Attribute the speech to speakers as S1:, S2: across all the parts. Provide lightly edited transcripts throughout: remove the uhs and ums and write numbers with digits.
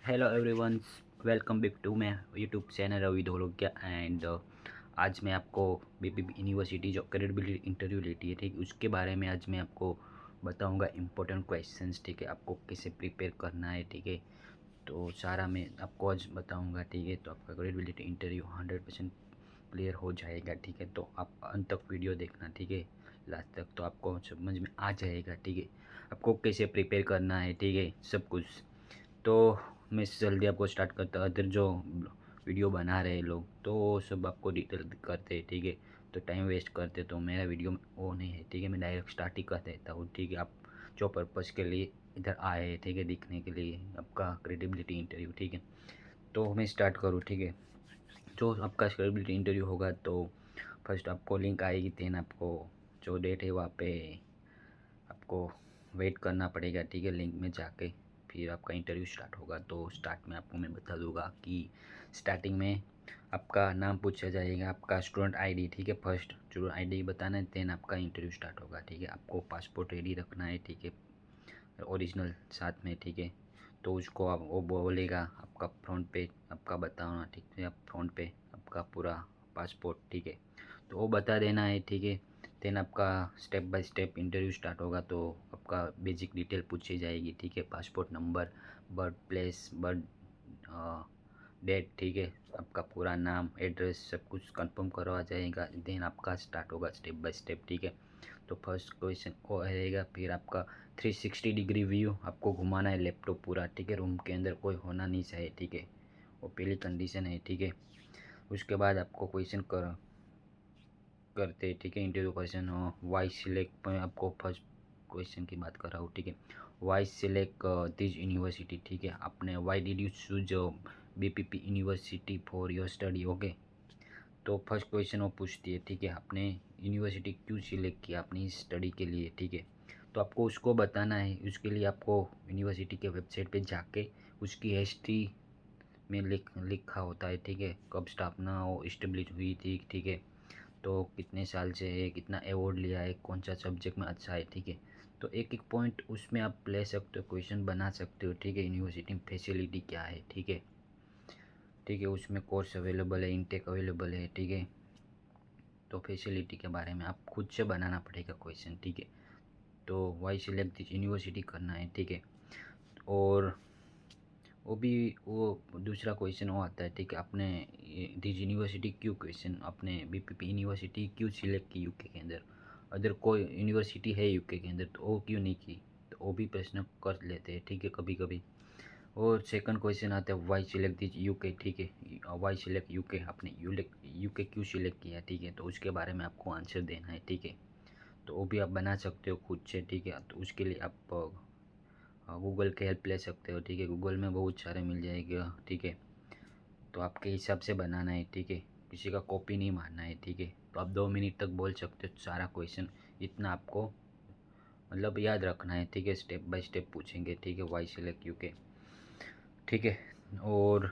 S1: Hello everyone, welcome back to my YouTube channel Ravi Dholakia. And आज मैं आपको बीपीपी यूनिवर्सिटी जो क्रेडिबिलिटी इंटरव्यू लेती है, ठीक, उसके बारे में आज मैं आपको बताऊंगा इम्पोर्टेंट क्वेश्चंस, ठीक है। आपको कैसे प्रिपेयर करना है, ठीक है। तो सारा मैं आपको आज बताऊंगा, ठीक है। तो आपका क्रेडिबिलिटी इंटरव्यू 100% क्लियर हो जाएगा, ठीक है। तो आप अंत तक वीडियो देखना, ठीक है, लास्ट तक, तो आपको समझ में आ जाएगा, ठीक है। आपको कैसे प्रिपेयर करना है, ठीक है, सब कुछ। तो मैं जल्दी आपको स्टार्ट करता हूँ। अदर जो वीडियो बना रहे लोग तो वो सब आपको डिटेल करते हैं, ठीक है। तो टाइम वेस्ट करते तो मेरा वीडियो वो नहीं है, ठीक है। मैं डायरेक्ट स्टार्ट ही कर देता हूँ, ठीक है। आप जो पर्पज़ के लिए इधर आए हैं, ठीक है, दिखने के लिए आपका क्रेडिबिलिटी इंटरव्यू, ठीक है। तो मैं स्टार्ट करूँ, ठीक है। जो आपका क्रेडिबिलिटी इंटरव्यू होगा तो फर्स्ट आपको लिंक आएगी, देन आपको जो डेट है वहाँ पे आपको वेट करना पड़ेगा, ठीक है, लिंक में जाके। फिर आपका इंटरव्यू स्टार्ट होगा। तो स्टार्ट में आपको मैं बता दूंगा कि स्टार्टिंग में आपका नाम पूछा जाएगा, आपका स्टूडेंट आईडी, ठीक है। फर्स्ट स्टूडेंट आईडी बताना है, देन आपका इंटरव्यू स्टार्ट होगा, ठीक है। आपको पासपोर्ट रेडी रखना है, ठीक है, ओरिजिनल साथ में, ठीक है। तो उसको आप वो बोलेगा आपका फ्रंट पे आपका बताना, ठीक है, आप फ्रंट पे आपका पूरा पासपोर्ट, ठीक है, तो वो बता देना है, ठीक है। देन आपका step by step interview start होगा। तो आपका बेसिक डिटेल पूछी जाएगी, ठीक है, passport number, birth place, birth date, ठीक है, आपका पूरा नाम, एड्रेस, सब कुछ कंफर्म करवा जाएगा। देन आपका स्टार्ट होगा स्टेप बाय स्टेप, ठीक है। तो फर्स्ट क्वेश्चन वो रहेगा। फिर आपका 360 डिग्री व्यू आपको घुमाना है लैपटॉप पूरा, ठीक है। रूम के अंदर कोई होना नहीं चाहिए, ठीक है, वो पहली कंडीशन है, ठीक है। उसके बाद आपको क्वेश्चन करते, ठीक है, इंटरव्यू क्वेश्चन हो वाई सिलेक्ट। मैं आपको फर्स्ट क्वेश्चन की बात कर रहा हूँ, ठीक है। वाई सिलेक्ट दिस यूनिवर्सिटी, ठीक है। आपने why did you choose BPP university for your study, okay. तो फर्स्ट क्वेश्चन वो पूछती है, ठीक है, आपने यूनिवर्सिटी क्यों सिलेक्ट किया अपनी स्टडी के लिए, ठीक है। तो आपको उसको बताना है। उसके लिए आपको यूनिवर्सिटी के वेबसाइट पे जाके उसकी हिस्ट्री में लिखा होता है, ठीक है, कब स्थापना वो इस्टेब्लिश हुई थी, ठीक है। तो कितने साल से है, कितना अवार्ड लिया है, कौन सा सब्जेक्ट में अच्छा है, ठीक है। तो एक एक पॉइंट उसमें आप ले सकते हो, क्वेश्चन बना सकते हो, ठीक है। यूनिवर्सिटी में फैसिलिटी क्या है, ठीक है, ठीक है, उसमें कोर्स अवेलेबल है, इनटेक अवेलेबल है, ठीक है। तो फैसिलिटी के बारे में आप खुद से बनाना पड़ेगा क्वेश्चन, ठीक है। तो वाई सिलेक्ट दिस यूनिवर्सिटी करना है, ठीक है। और वो भी वो दूसरा क्वेश्चन वो आता है, ठीक है, आपने दिस यूनिवर्सिटी क्यों, क्वेश्चन आपने बीपीपी यूनिवर्सिटी क्यों सिलेक्ट की यूके के अंदर। अदर कोई यूनिवर्सिटी है यूके के अंदर तो वो क्यों नहीं की, तो वो भी प्रश्न कर लेते हैं, ठीक है, कभी कभी। और सेकंड क्वेश्चन आता है वाई सिलेक्ट दिस यूके, ठीक है, वाई सिलेक्ट यूके, आपने यूके क्यों सिलेक्ट किया, ठीक है। तो उसके बारे में आपको आंसर देना है, ठीक है। तो वो भी आप बना सकते हो खुद से, ठीक है। तो उसके लिए आप गूगल की हेल्प ले सकते हो, ठीक है। गूगल में बहुत सारे मिल जाएगा, ठीक है। तो आपके हिसाब से बनाना है, ठीक है, किसी का कॉपी नहीं मारना है, ठीक है। तो आप 2 मिनट तक बोल सकते हो सारा क्वेश्चन। इतना आपको मतलब याद रखना है, ठीक है। स्टेप बाय स्टेप पूछेंगे, ठीक है, वाई सिलेक्ट यूके, ठीक है। और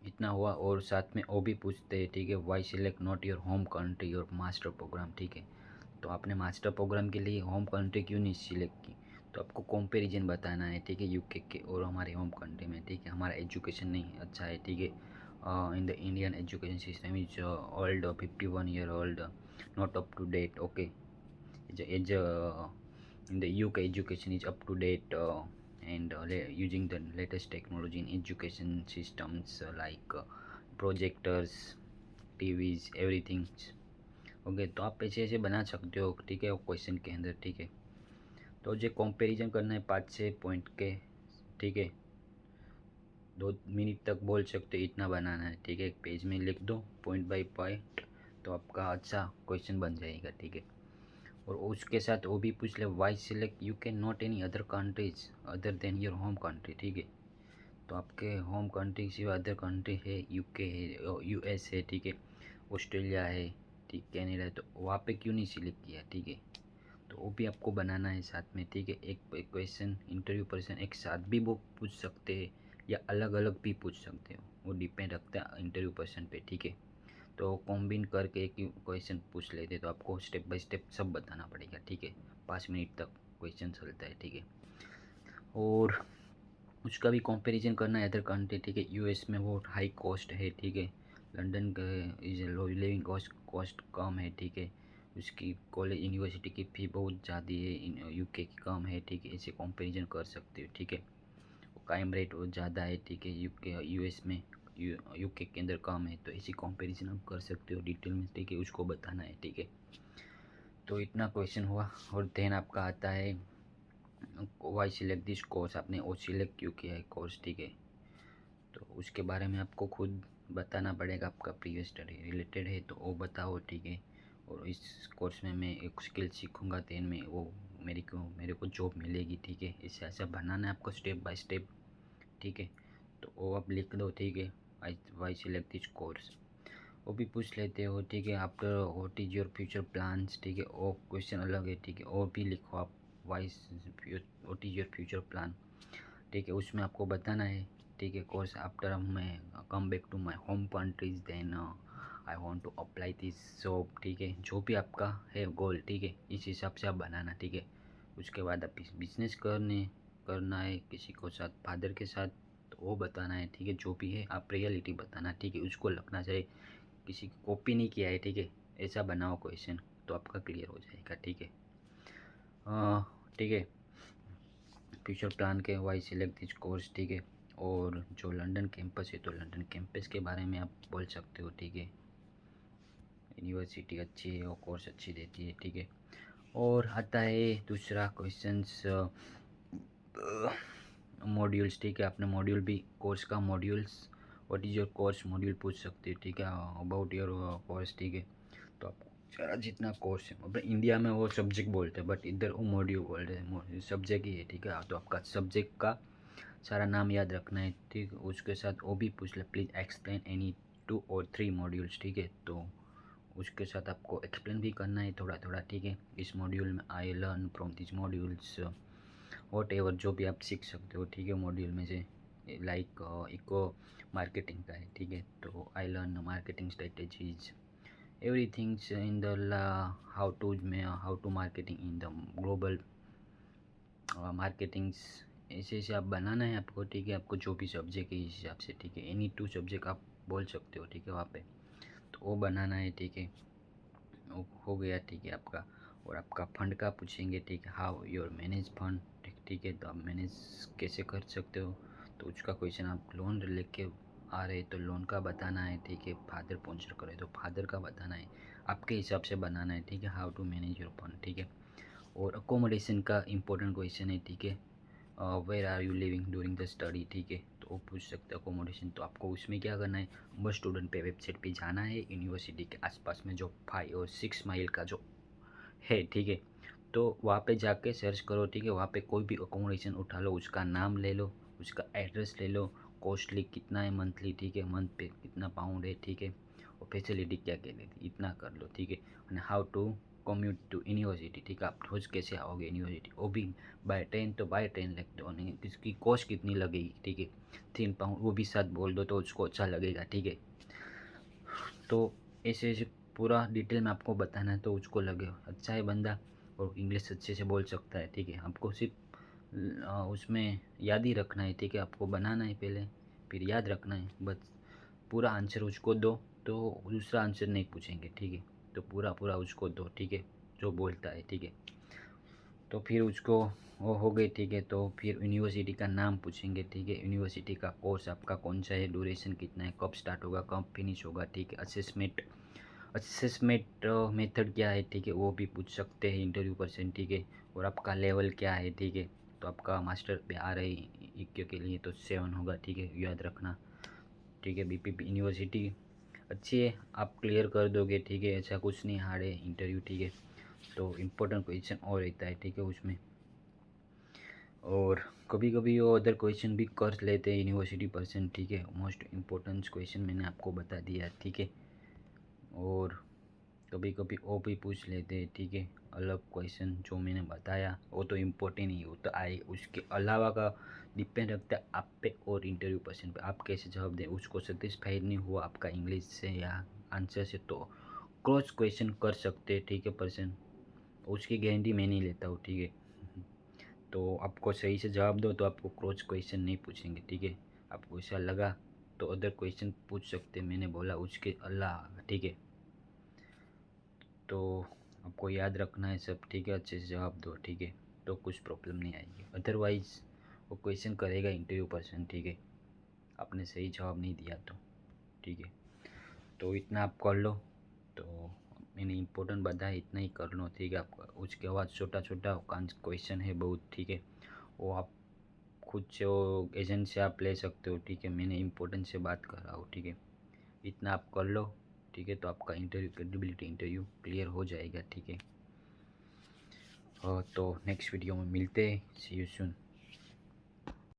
S1: इतना हुआ। और साथ में वो भी पूछते हैं, ठीक है, why select not your home country your master program, ठीक है। तो आपने मास्टर प्रोग्राम के लिए होम कंट्री क्यों नहीं सिलेक्ट की। तो आपको कंपैरिजन बताना है, ठीक है, यूके के और हमारे होम कंट्री में, ठीक है। हमारा एजुकेशन नहीं अच्छा है, ठीक है। In the Indian education system is old, 51 year old, not up to date, okay. As in the UK education is up to date, and using the latest technology in education systems, like projectors, TVs, everything, okay. तो आप ऐसे ऐसे बना सकते हो, ठीक है, वो क्वेश्चन के अंदर, ठीक है। तो जो कंपैरिजन करना है 5-6 पॉइंट के, ठीक है, 2 मिनट तक बोल सकते हो, इतना बनाना है, ठीक है। एक पेज में लिख दो पॉइंट बाय पॉइंट, तो आपका अच्छा क्वेश्चन बन जाएगा, ठीक है। और उसके साथ वो भी पूछ ले why select you can not any other countries other than your home country, ठीक है। तो आपके होम कंट्री सिवा अदर कंट्री है, यूके है, यूएस है, ठीक है, ऑस्ट्रेलिया है, ठीक, कैनेडा है, तो वहाँ पे क्यों नहीं सिलेक्ट किया, ठीक है। तो वो भी आपको बनाना है साथ में, ठीक है। एक क्वेश्चन इंटरव्यू पर्सन एक साथ भी वो पूछ सकते हैं या अलग अलग भी पूछ सकते हो, वो डिपेंड रखता है इंटरव्यू पर्सन पे, ठीक है। तो कॉम्बिन करके एक क्वेश्चन पूछ लेते, तो आपको स्टेप बाय स्टेप सब बताना पड़ेगा, ठीक है। 5 मिनट तक क्वेश्चन चलता है, ठीक है। और उसका भी कंपैरिजन करना है अदर कंट्री, ठीक है। यूएस में बहुत हाई कॉस्ट है, ठीक है। लंदन का इज लो लिविंग कॉस्ट कम है, ठीक है। उसकी कॉलेज यूनिवर्सिटी की फ़ी बहुत ज़्यादा है, यूके की कम है, ठीक है। ऐसे कंपैरिजन कर सकते हो, ठीक है। क्राइम रेट बहुत ज़्यादा है, ठीक है। यूके यूएस में यूके के अंदर कम है, तो ऐसी कंपैरिजन आप कर सकते हो डिटेल में, ठीक है। उसको बताना है, ठीक है। तो इतना क्वेश्चन हुआ। और देन आपका आता है वाई सिलेक्ट दिस कोर्स, आपने ओ सिलेक्ट क्यों किया है कोर्स, ठीक है। तो उसके बारे में आपको खुद बताना पड़ेगा, आपका प्रीवियस स्टडी रिलेटेड है तो वो बताओ, ठीक है। और इस कोर्स में मैं एक स्किल सीखूंगा, देन में वो मेरे को जॉब मिलेगी, ठीक है। इससे ऐसा बनाना है आपको स्टेप बाय स्टेप, ठीक है। तो वो आप लिख दो, ठीक है। वाई सिलेक्ट दिस कोर्स, वो भी पूछ लेते हो, ठीक है। After what is your future plans, ठीक है। वो क्वेश्चन अलग है, ठीक है। वो भी लिखो आप, why what is your future plan, ठीक है। उसमें आपको बताना है, ठीक है। कोर्स आफ्टर मैं come back to my home countries then I want to apply this job, ठीक है। जो भी आपका है गोल, ठीक है, इस हिसाब से आप बनाना, ठीक है। उसके बाद आप बिजनेस करना है किसी को साथ, फादर के साथ, तो वो बताना है, ठीक है। जो भी है आप रियलिटी बताना, ठीक है। उसको लगना चाहिए किसी की कॉपी नहीं किया है, ठीक है। ऐसा बनाओ क्वेश्चन, तो आपका क्लियर हो जाएगा, ठीक है। ठीक है। फ्यूचर प्लान के वाई सिलेक्ट दिस कोर्स, ठीक है। और जो लंदन कैंपस है, तो लंदन कैंपस के बारे में आप बोल सकते हो, ठीक है। यूनिवर्सिटी अच्छी है और कोर्स अच्छी देती है, ठीक है। और आता है दूसरा क्वेश्चंस, मॉड्यूल्स, ठीक है। आपने मॉड्यूल भी, कोर्स का modules, what is your course module पूछ सकते हो, ठीक है। अबाउट योर कोर्स, ठीक है। तो आप सारा जितना कोर्स है, मतलब इंडिया में वो सब्जेक्ट बोलते हैं, बट इधर वो मॉड्यूल बोलते हैं, सब्जेक्ट ही है, ठीक है। तो आपका सब्जेक्ट का सारा नाम याद रखना है, ठीक है। उसके साथ वो भी पूछ ले, please explain any 2 or 3 modules, ठीक है। तो उसके साथ आपको एक्सप्लेन भी करना है थोड़ा थोड़ा, ठीक है। इस मॉड्यूल में I learn from this modules what ever, जो भी आप सीख सकते हो, ठीक है। मॉड्यूल में से लाइक इको मार्केटिंग का है, ठीक है। तो I learn marketing strategies everythings in the how to marketing in the global marketings, ऐसे ऐसे आप बनाना है आपको, ठीक है। आपको जो भी सब्जेक्ट है इस हिसाब से, ठीक है। एनी 2 सब्जेक्ट आप बोल सकते हो, ठीक है, वहाँ पे। तो वो बनाना है, ठीक है। वो हो गया, ठीक है आपका। और आपका फंड का पूछेंगे, ठीक है। हाउ योर मैनेज फंड, ठीक है। तो आप मैनेज कैसे कर सकते हो, तो उसका क्वेश्चन, आप लोन लेके आ रहे तो लोन का बताना है, ठीक है। फादर स्पॉन्सर करे तो फादर का बताना है, आपके हिसाब से बनाना है, ठीक है। How to manage your fund, ठीक है। और अकोमोडेशन का इंपॉर्टेंट क्वेश्चन है, ठीक है। Where are you living during the study, ठीक है। तो वो पूछ सकते हैं अकोमोडेशन। तो आपको उसमें क्या करना है, बस स्टूडेंट पे वेबसाइट पे जाना है, यूनिवर्सिटी के आसपास में जो 5 और 6 माइल का जो है, ठीक है। तो वहाँ पे जाके सर्च करो, ठीक है। वहाँ पे कोई भी अकोमोडेशन उठा लो, उसका नाम ले लो, उसका एड्रेस ले लो, कॉस्टली कितना है मंथली, ठीक है। मंथ पे कितना पाउंड है, ठीक है। और फैसिलिटी क्या क्या देती, इतना कर लो, ठीक है। And how to commute to university, ठीक है। आप रोज़ कैसे आओगे यूनिवर्सिटी, वो भी बाय ट्रेन, तो बाय ट्रेन लिख दो, नहीं इसकी कॉस्ट कितनी लगेगी, ठीक है। 3 पाउंड, वो भी साथ बोल दो तो उसको अच्छा लगेगा, ठीक है। तो ऐसे ऐसे पूरा डिटेल में आपको बताना है, तो उसको लगे अच्छा है बंदा और इंग्लिश अच्छे से बोल सकता है, ठीक है। आपको सिर्फ उसमें याद ही रखना है, ठीक है। आपको बनाना है पहले, फिर याद रखना है, बस पूरा आंसर उसको दो, तो दूसरा आंसर नहीं पूछेंगे, ठीक है। तो पूरा पूरा उसको दो, ठीक है, जो बोलता है, ठीक है। तो फिर उसको वो हो गए, ठीक है। तो फिर यूनिवर्सिटी का नाम पूछेंगे, ठीक है। यूनिवर्सिटी का कोर्स आपका कौन सा है, ड्यूरेशन कितना है, कब स्टार्ट होगा, कब फिनिश होगा, ठीक है। असेसमेंट मेथड क्या है, ठीक है, वो भी पूछ सकते हैं इंटरव्यू पर्सन, ठीक है। और आपका लेवल क्या है, ठीक है। तो आपका मास्टर पे आ रहे इक्यो के लिए तो 7 होगा, ठीक है, याद रखना, ठीक है। बीपीपी यूनिवर्सिटी अच्छी है, आप क्लियर कर दोगे, ठीक है। ऐसा कुछ नहीं हार्ड है इंटरव्यू, ठीक है। तो इम्पोर्टेंट क्वेश्चन और रहता है, ठीक है, उसमें। और कभी कभी वो अदर क्वेश्चन भी कर लेते हैं यूनिवर्सिटी पर्सन, ठीक है। मोस्ट इम्पोर्टेंट क्वेश्चन मैंने आपको बता दिया, ठीक है। और कभी कभी वो भी पूछ लेते हैं, ठीक है। अलग क्वेश्चन जो मैंने बताया वो तो इम्पोर्टेंट ही, वो तो आए, उसके अलावा का डिपेंड रखता है आप पे और इंटरव्यू पर्सन पे, आप कैसे जवाब दें। उसको सेटिस्फाइड नहीं हुआ आपका इंग्लिश से या आंसर से, तो क्रॉस क्वेश्चन कर सकते हैं, ठीक है, पर्सन। उसकी गारंटी मैं नहीं लेता हूँ, ठीक है। तो आपको सही से जवाब दो तो आपको क्रॉस क्वेश्चन नहीं पूछेंगे, ठीक है। आपको ऐसा लगा तो अदर क्वेश्चन पूछ सकते, मैंने बोला उसके अलावा, ठीक है। तो आपको याद रखना है सब, ठीक है। अच्छे से जवाब दो, ठीक है, तो कुछ प्रॉब्लम नहीं आएगी। अदरवाइज़ वो क्वेश्चन करेगा इंटरव्यू पर्सन, ठीक है, आपने सही जवाब नहीं दिया तो, ठीक है। तो इतना आप कर लो। तो मैंने इम्पोर्टेंट बताया, इतना ही कर लो, ठीक है। आपका उसके बाद छोटा छोटा क्वेश्चन है बहुत, ठीक है, वो आप खुद से वो एजेंट से आप ले सकते हो, ठीक है। मैंने इम्पोर्टेंट से बात कर रहा हूँ, ठीक है। इतना आप कर लो, ठीक है, तो आपका इंटरव्यू क्रेडिबिलिटी इंटरव्यू क्लियर हो जाएगा, ठीक है। तो नेक्स्ट वीडियो में मिलते हैं, सी यू सून।